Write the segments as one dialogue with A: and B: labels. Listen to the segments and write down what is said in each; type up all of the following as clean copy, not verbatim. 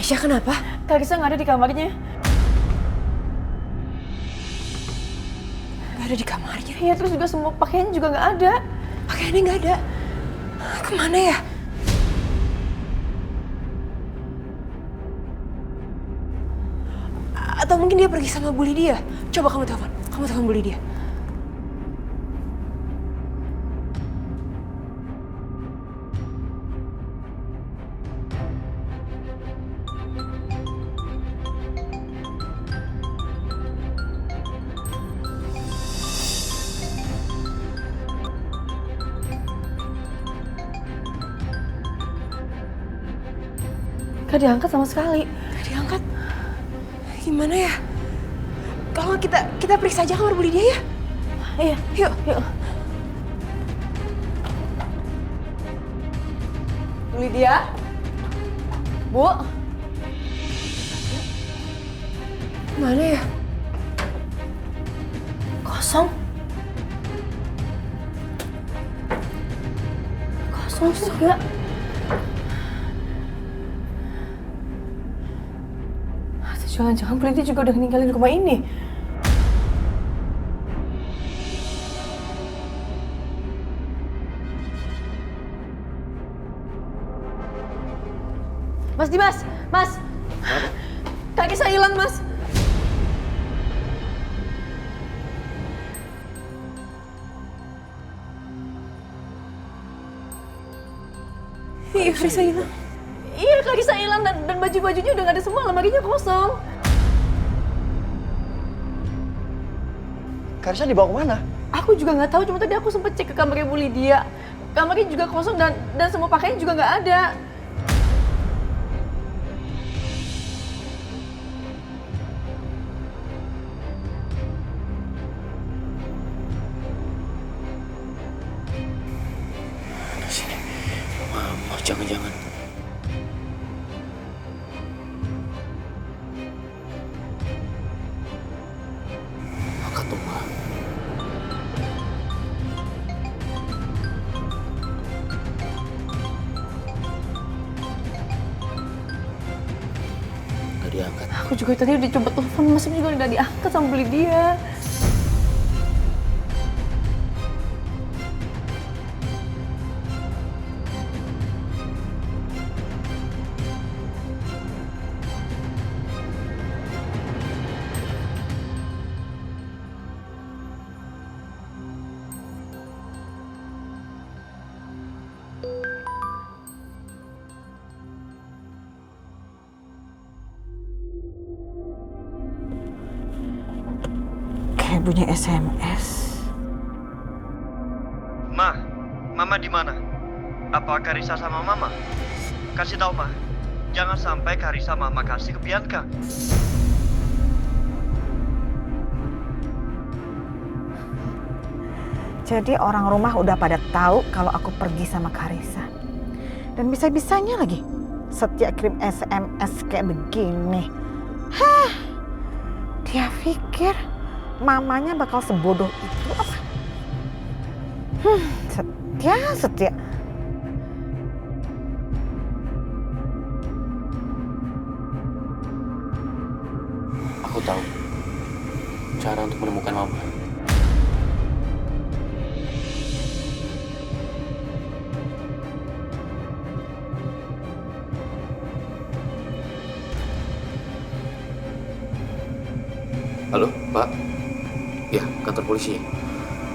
A: Aisyah kenapa?
B: Kak Risa nggak ada di kamarnya.
A: Gak ada di kamarnya.
B: Iya, terus juga semua pakaian juga nggak ada.
A: Pakaiannya nggak ada. Kemana ya? Atau mungkin dia pergi sama Bu Lydia? Coba kamu telepon. Kamu telepon Bu Lydia.
B: Gak diangkat sama sekali.
A: Gak diangkat. Gimana ya? Kalau kita periksa aja kamar Bu Lydia ya?
B: Iya,
A: Yuk.
B: yuk.
A: Bu Lydia?
B: Bu,
A: Mana ya?
B: kosong. Kosong juga. Atau jangan-jangan Bu Lydia juga udah ninggalin rumah ini. Mas Dimas, Mas. Kaki saya hilang, Mas.
A: Iya, Risa hilang.
B: Iya, kaki saya hilang dan baju-bajunya udah gak ada semua, lemarinya kosong.
C: Karisa dibawa kemana?
B: Aku juga nggak tahu, cuma tadi aku sempet cek ke kamarnya Bu Lydia. Kamarnya juga kosong dan semua pakaian juga nggak ada.
C: Sini. Mama, jangan-jangan. Angkat tuh, Ma. Gak diangkat.
B: Aku juga tadi udah coba telepon, Mas juga nggak diangkat sama Bu Lydia.
D: Kayak bunyi SMS.
E: Ma, Mama di mana? Apa Karisa sama Mama? Kasih tahu Ma, jangan sampai Karisa Mama kasih ke Bianca.
D: Jadi orang rumah udah pada tahu kalau aku pergi sama Karisa. Dan bisa-bisanya lagi Setia kirim SMS kayak begini. Hah, dia pikir mamanya bakal sebodoh itu apa? Setia.
C: Aku tahu cara untuk menemukan Mama. Halo, Pak. Ya, kantor polisi.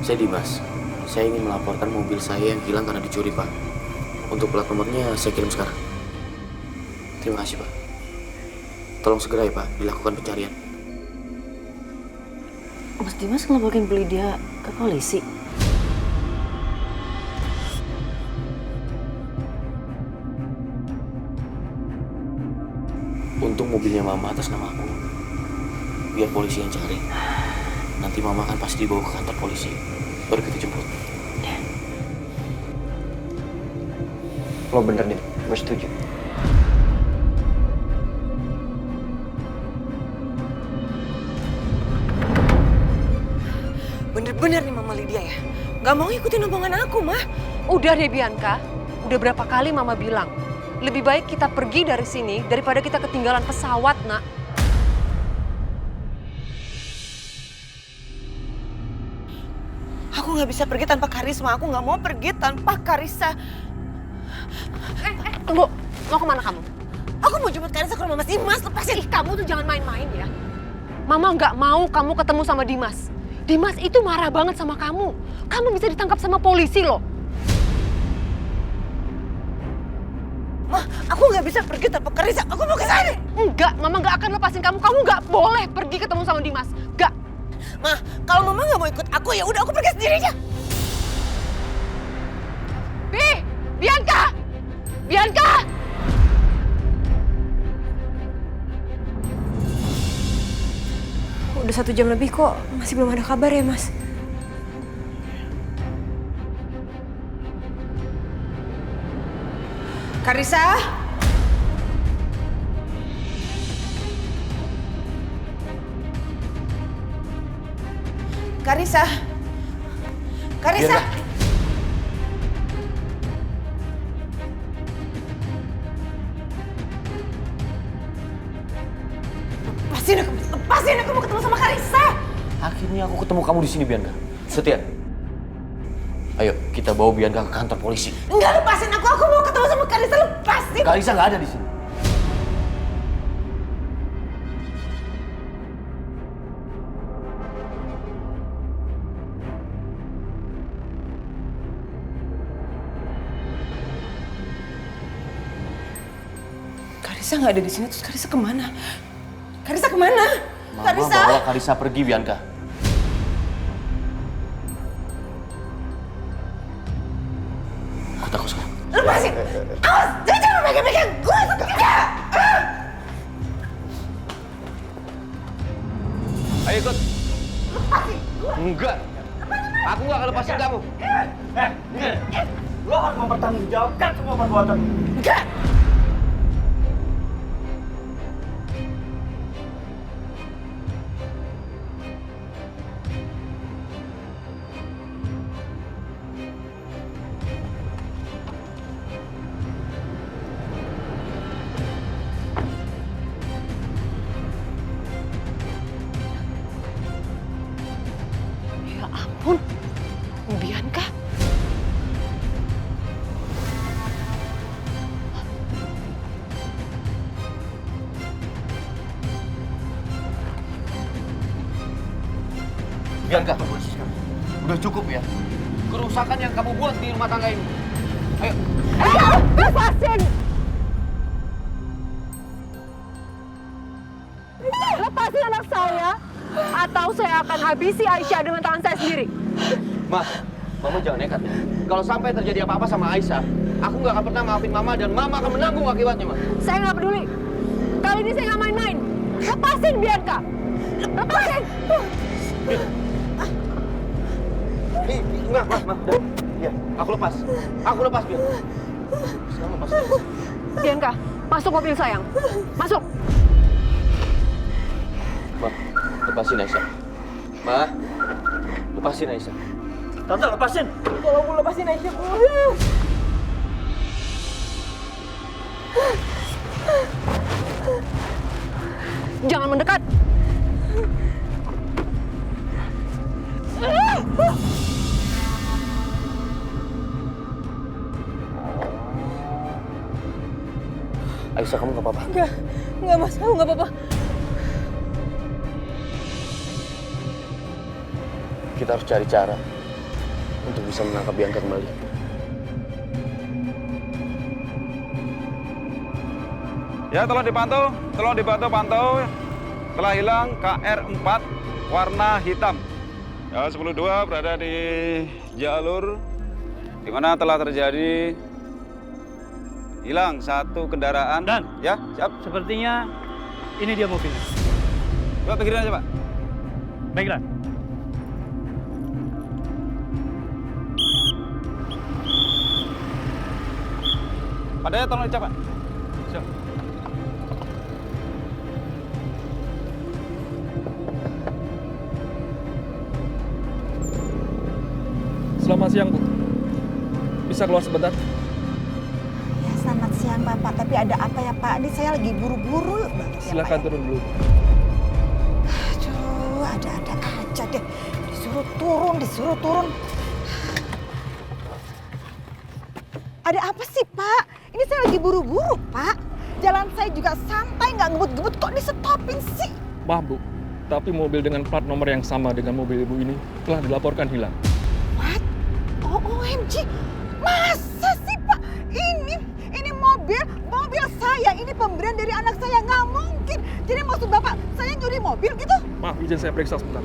C: Saya Dimas. Saya ingin melaporkan mobil saya yang hilang karena dicuri, Pak. Untuk plat nomornya saya kirim sekarang. Terima kasih, Pak. Tolong segera ya, Pak, dilakukan pencarian.
B: Mas Dimas ngelaporin Bu Lydia ke polisi.
C: Untung mobilnya Mama atas nama aku. Biar polisi yang cari. Nanti Mama kan pasti dibawa ke kantor polisi. Baru kita jemput.
E: Lo bener deh, gue setuju.
A: Bener-bener nih Mama Lydia ya. Gak mau ngikutin omongan aku, Mah.
F: Udah deh Bianca, udah berapa kali Mama bilang,
A: Lebih baik kita pergi dari sini daripada kita ketinggalan pesawat, Nak.
D: Aku nggak bisa pergi tanpa Karisma. Aku nggak mau pergi tanpa Karissa.
A: Tunggu, mau kemana kamu?
D: Aku mau jemput Karissa ke rumah Mas Dimas. Lepasin.
A: Kamu tuh jangan main-main ya. Mama nggak mau kamu ketemu sama Dimas. Dimas itu marah banget sama kamu. Kamu bisa ditangkap sama polisi loh.
D: Ma, aku nggak bisa pergi tanpa Karissa. Aku mau ke sana.
A: Enggak, Mama nggak akan lepasin kamu. Kamu nggak boleh pergi ketemu sama Dimas. Nggak.
D: Ma, kalau Mama nggak mau ikut aku ya udah aku pergi sendiri aja.
A: Bianca! Bianca! Udah 1 jam lebih kok masih belum ada kabar ya, Mas?
D: Karissa? Karissa? Karissa? Lepasin aku mau ketemu sama Karissa.
C: Akhirnya aku ketemu kamu di sini, Bianca. Setia. Ayo, kita bawa Bianca ke kantor polisi.
D: Enggak, lepasin aku mau ketemu sama Karissa, lepasin.
C: Karissa nggak ada di sini.
D: Karissa nggak ada di sini, terus Karissa kemana? Karissa kemana?
C: Mama bawa Karissa pergi, Bianca. Aku takut sekarang.
D: Lepasin! Awas! Jangan pegang-pegang gue!
C: Ayo ikut.
D: Lepasin!
C: Enggak. Aku nggak akan lepasin kamu.
E: Lo harus mempertanggungjawabkan semua perbuatan.
D: Enggak!
A: Ya ampun, Bianca.
C: Bianca, udah cukup ya. Kerusakan yang kamu buat di rumah tangga ini. Ayo.
A: Lepasin! Lepasin anak saya, atau saya akan habisi Aisyah dengan tangan saya sendiri.
C: Ma, Mama jangan nekat ya. Kalau sampai terjadi apa-apa sama Aisyah, aku nggak akan pernah maafin Mama dan Mama akan menanggung akibatnya, Ma.
A: Saya nggak peduli. Kali ini saya nggak main-main. Lepasin Bianca! Lepasin!
C: Enggak, Ma. Ya, aku lepas. Aku lepas, Bianca. Sekarang lepas.
A: Bianca, masuk mobil sayang. Masuk!
C: Ma, lepasin Aisyah. Ma, lepasin Aisyah.
E: Tante, lepasin.
D: Kalau mau lepasin Aisyah,
A: Jangan mendekat!
C: Aisyah, kamu nggak apa-apa?
D: Enggak Mas, aku nggak apa-apa.
C: Kita harus cari cara untuk bisa menangkap Bianca kembali.
F: Ya, tolong dipantau. Telah hilang KR4 warna hitam. Ya, 102 berada di jalur di mana telah terjadi hilang satu kendaraan.
E: Dan
F: ya, siap.
E: sepertinya ini dia mobilnya.
F: Coba pikirin aja, Pak.
E: Baiklah.
F: Padanya tolong dicap, Pak. Siap.
G: Selamat siang, Bu. Bisa keluar sebentar?
D: Ya, selamat siang Bapak. Pak, tapi ada apa ya Pak? Ini saya lagi buru-buru banget ya Pak.
F: Silakan turun dulu.
D: Aduh, ada-ada aja deh. Disuruh turun. Ada apa sih Pak? Ini saya lagi buru-buru Pak. Jalan saya juga santai, nggak ngebut-ngebut, kok di-stopin sih?
F: Maaf Bu, tapi mobil dengan plat nomor yang sama dengan mobil Ibu ini telah dilaporkan hilang.
D: What? OMG, masa sih Pak? Ini mobil saya, ini pemberian dari anak saya, nggak mungkin. Jadi maksud Bapak, saya nyuri mobil gitu?
F: Maaf, izin saya periksa sebentar.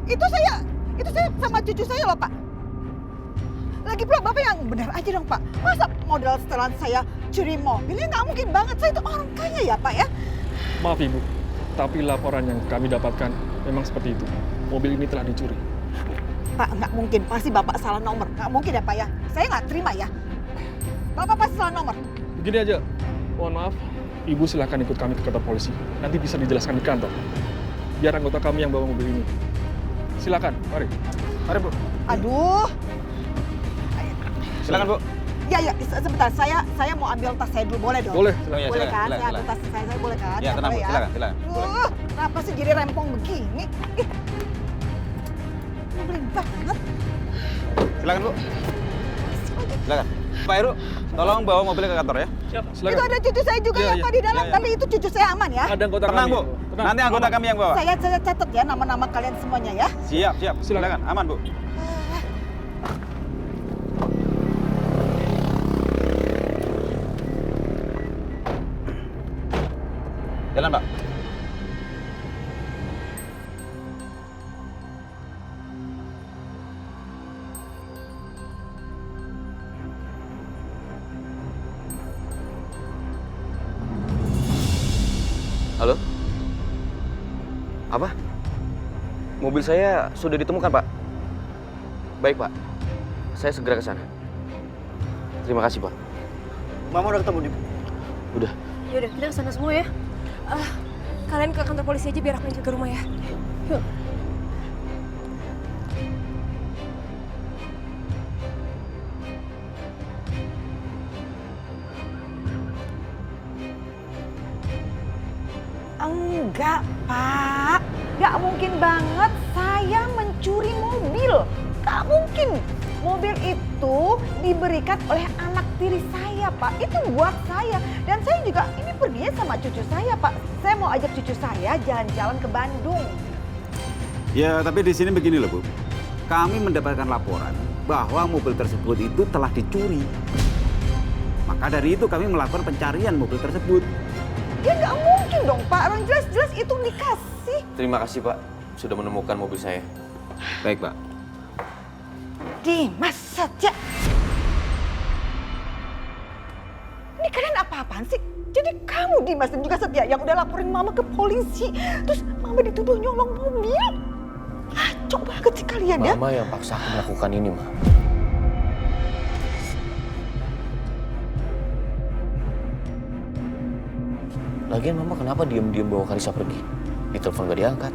D: Itu saya sama cucu saya loh Pak. Lagi pula Bapak yang benar aja dong Pak. Masa modal setelan saya curi mobilnya, nggak mungkin banget. Saya itu orang kaya ya Pak ya.
F: Maaf Ibu, tapi laporan yang kami dapatkan memang seperti itu. Mobil ini telah dicuri.
D: Pak, nggak mungkin. Pasti Bapak salah nomor. Nggak mungkin ya Pak ya. Saya nggak terima ya. Bapak pasti salah nomor.
F: Begini aja, mohon maaf, Ibu silahkan ikut kami ke kantor polisi. Nanti bisa dijelaskan di kantor. Biar anggota kami yang bawa mobil ini. Silakan, mari. Mari Bu.
D: Aduh.
F: Silakan Bu.
D: Ya, sebentar. Saya mau ambil tas saya dulu, boleh dong?
F: Boleh.
D: Boleh kan? Saya ambil tas saya boleh kan?
E: Ya, tenang Bu,
D: Boleh
E: silakan.
D: Aduh, kenapa sih jadi rempong begini? Ih, nyebelin banget.
E: Silakan Bu. Silakan. Pak Heru, tolong bawa mobilnya ke kantor ya.
F: Siap,
D: Itu
F: silakan.
D: ada cucu saya juga
F: Iya,
D: ya
F: iya.
D: Pak di dalam.
E: Iya, iya.
D: Tapi itu cucu saya aman ya.
F: Ada anggota
E: Tenang
F: kami.
E: Bu,
F: Tenang.
E: nanti anggota kami yang bawa.
D: Saya catat ya nama-nama kalian semuanya ya.
E: Siap.
F: Silakan.
E: Silakan, aman Bu. Jalan Pak.
C: Halo? Apa? Mobil saya sudah ditemukan, Pak. Baik, Pak. Saya segera ke sana. Terima kasih, Pak.
E: Mama udah ketemu di...
B: Ya
C: Udah.
B: udah, kita ke sana semua ya. Kalian ke kantor polisi aja biar aku yang jaga rumah ya. Yuk.
D: Enggak, Pak. Nggak mungkin banget saya mencuri mobil. Nggak mungkin. Mobil itu diberikan oleh anak tiri saya, Pak. Itu buat saya. Dan saya juga ini perginya sama cucu saya, Pak. Saya mau ajak cucu saya jalan-jalan ke Bandung.
G: Ya, tapi di sini begini loh, Bu. Kami mendapatkan laporan bahwa mobil tersebut itu telah dicuri. Maka dari itu kami melakukan pencarian mobil tersebut.
D: Ya nggak mungkin dong, Pak. Orang jelas-jelas itu dikasih.
C: Terima kasih, Pak. Sudah menemukan mobil saya.
G: Baik, Pak.
D: Dimas saja. Ini kalian apa-apaan sih? Jadi kamu Dimas dan juga Setia yang udah laporin Mama ke polisi. Terus Mama dituduh nyolong mobil. Ngaco banget sih kalian ya.
C: Mama yang paksa aku melakukan ini, Ma. Lagian Mama kenapa diam-diam bawa Karisa pergi? Ditelepon gak diangkat.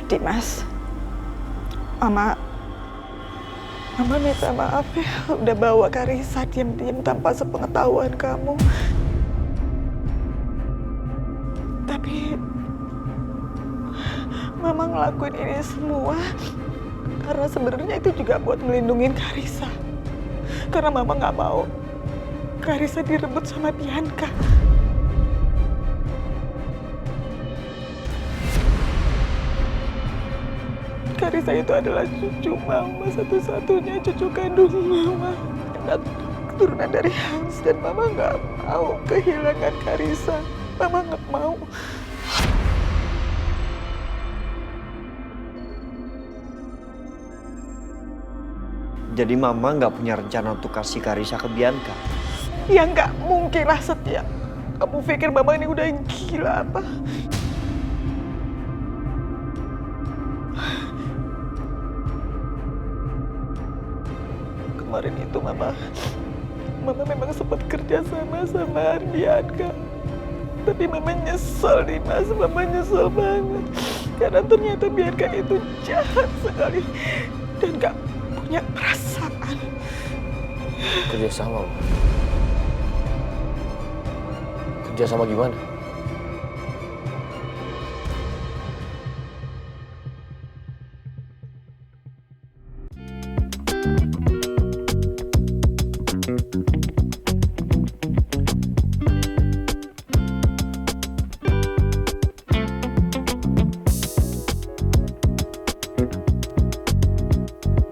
D: Dimas, Mama minta maaf ya udah bawa Karisa diam-diam tanpa sepengetahuan kamu. Tapi Mama ngelakuin ini semua karena sebenarnya itu juga buat melindungi Karisa. Karena Mama nggak mau Karisa direbut sama Bianca. Karisa itu adalah cucu Mama, satu-satunya cucu kandung Mama. Dan keturunan dari Hans, dan Mama nggak mau kehilangan Karisa. Mama nggak mau.
E: Jadi Mama nggak punya rencana untuk kasih Karisa ke Bianca?
D: Ya nggak mungkin lah, Setia. Kamu pikir Mama ini udah gila apa? Kemarin itu Mama memang sempat kerja sama Bianca.
H: Tapi Mama nyesel nih Mas, Mama nyesel banget. Karena ternyata Bianca itu jahat sekali dan gak punya perasaan.
C: Kerjasama, Ma. Kerjasama gimana?
G: Thank you.